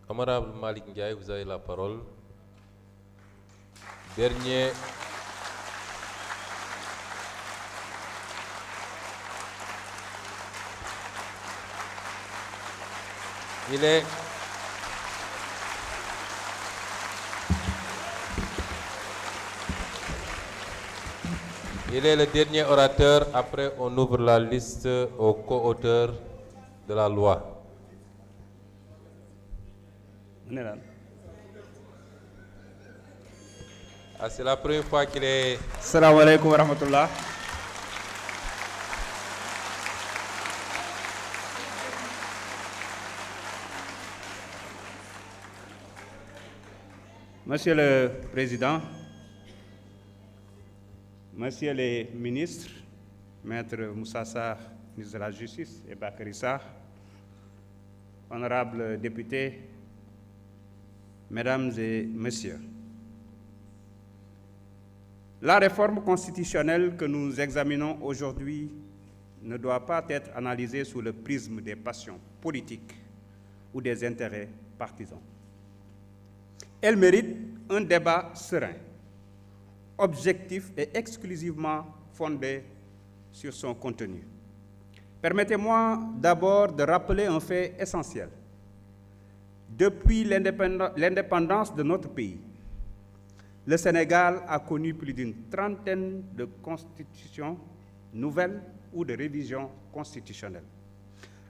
Honorable Malik Ndiaye, vous avez la parole. Dernier. Il est le dernier orateur. Après, on ouvre la liste aux co-auteurs de la loi. C'est la première fois qu'il est... Assalamu alaikum wa rahmatullah. Monsieur le Président, Messieurs les ministres, Maître Moussa Sarr, ministre de la Justice, et Bakary Sarr, honorables députés, Mesdames et Messieurs, la réforme constitutionnelle que nous examinons aujourd'hui ne doit pas être analysée sous le prisme des passions politiques ou des intérêts partisans. Elle mérite un débat serein, objectif et exclusivement fondé sur son contenu. Permettez-moi d'abord de rappeler un fait essentiel. Depuis l'indépendance de notre pays, le Sénégal a connu plus d'une trentaine de constitutions nouvelles ou de révisions constitutionnelles.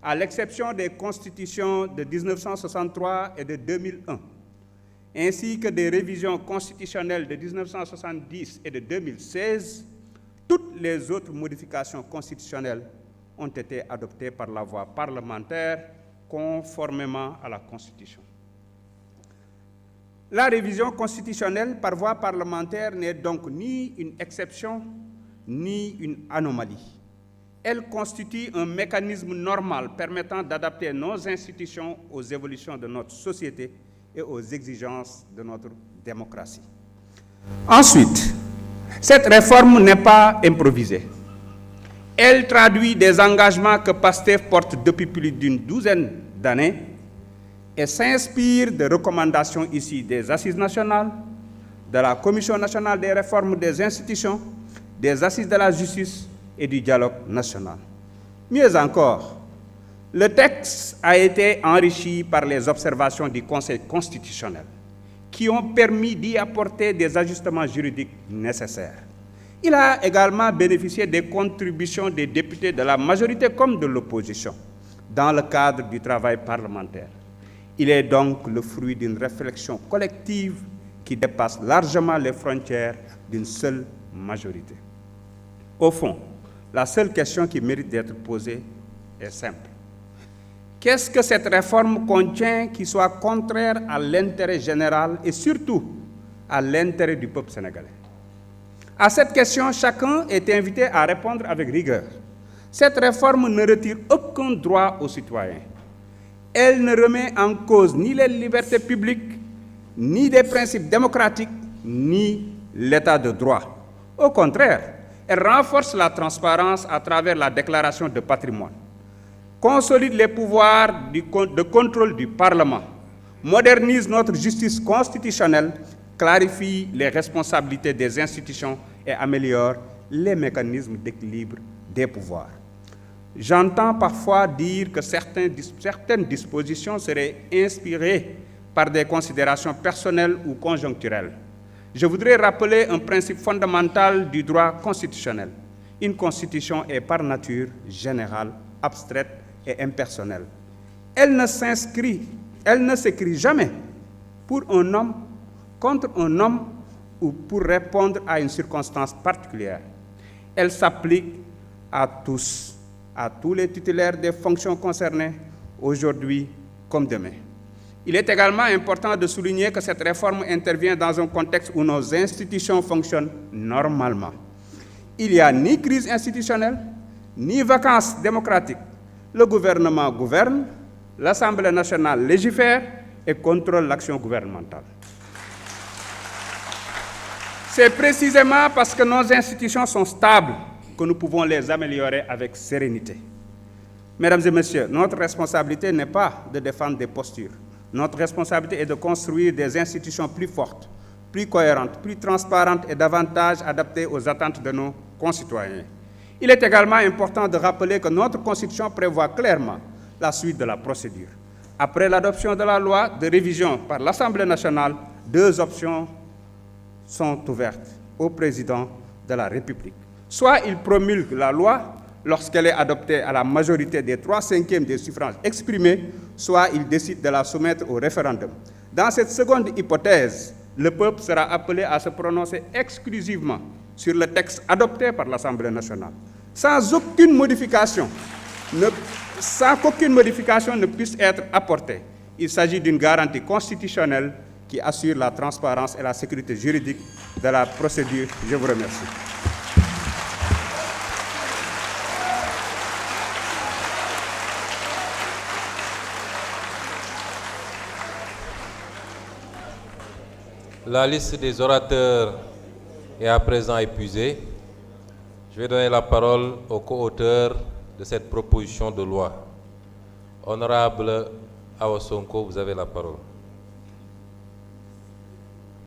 À l'exception des constitutions de 1963 et de 2001, ainsi que des révisions constitutionnelles de 1970 et de 2016, toutes les autres modifications constitutionnelles ont été adoptées par la voie parlementaire conformément à la Constitution. La révision constitutionnelle par voie parlementaire n'est donc ni une exception ni une anomalie. Elle constitue un mécanisme normal permettant d'adapter nos institutions aux évolutions de notre société et aux exigences de notre démocratie. Ensuite, cette réforme n'est pas improvisée. Elle traduit des engagements que PASTEF porte depuis plus d'une douzaine d'années et s'inspire de recommandations issues des Assises nationales, de la Commission nationale des réformes des institutions, des Assises de la justice et du dialogue national. Mieux encore, le texte a été enrichi par les observations du Conseil constitutionnel qui ont permis d'y apporter des ajustements juridiques nécessaires. Il a également bénéficié des contributions des députés de la majorité comme de l'opposition dans le cadre du travail parlementaire. Il est donc le fruit d'une réflexion collective qui dépasse largement les frontières d'une seule majorité. Au fond, la seule question qui mérite d'être posée est simple. Qu'est-ce que cette réforme contient qui soit contraire à l'intérêt général et surtout à l'intérêt du peuple sénégalais? À cette question, chacun est invité à répondre avec rigueur. Cette réforme ne retire aucun droit aux citoyens. Elle ne remet en cause ni les libertés publiques, ni des principes démocratiques, ni l'état de droit. Au contraire, elle renforce la transparence à travers la déclaration de patrimoine, consolide les pouvoirs de contrôle du Parlement, modernise notre justice constitutionnelle, clarifie les responsabilités des institutions et améliore les mécanismes d'équilibre des pouvoirs. J'entends parfois dire que certaines dispositions seraient inspirées par des considérations personnelles ou conjoncturelles. Je voudrais rappeler un principe fondamental du droit constitutionnel. Une constitution est par nature générale, abstraite et impersonnelle. Elle ne s'écrit jamais pour un homme, contre un homme ou pour répondre à une circonstance particulière. Elle s'applique à tous les titulaires des fonctions concernées, aujourd'hui comme demain. Il est également important de souligner que cette réforme intervient dans un contexte où nos institutions fonctionnent normalement. Il n'y a ni crise institutionnelle, ni vacances démocratiques. Le gouvernement gouverne, l'Assemblée nationale légifère et contrôle l'action gouvernementale. C'est précisément parce que nos institutions sont stables que nous pouvons les améliorer avec sérénité. Mesdames et messieurs, notre responsabilité n'est pas de défendre des postures. Notre responsabilité est de construire des institutions plus fortes, plus cohérentes, plus transparentes et davantage adaptées aux attentes de nos concitoyens. Il est également important de rappeler que notre Constitution prévoit clairement la suite de la procédure. Après l'adoption de la loi de révision par l'Assemblée nationale, 2 options sont ouvertes au président de la République. Soit il promulgue la loi lorsqu'elle est adoptée à la majorité des 3/5 des suffrages exprimés, soit il décide de la soumettre au référendum. Dans cette seconde hypothèse, le peuple sera appelé à se prononcer exclusivement sur le texte adopté par l'Assemblée nationale, sans qu'aucune modification ne puisse être apportée. Il s'agit d'une garantie constitutionnelle qui assure la transparence et la sécurité juridique de la procédure. Je vous remercie. La liste des orateurs est à présent épuisée. Je vais donner la parole au co-auteur de cette proposition de loi. Honorable Awa Sonko, vous avez la parole.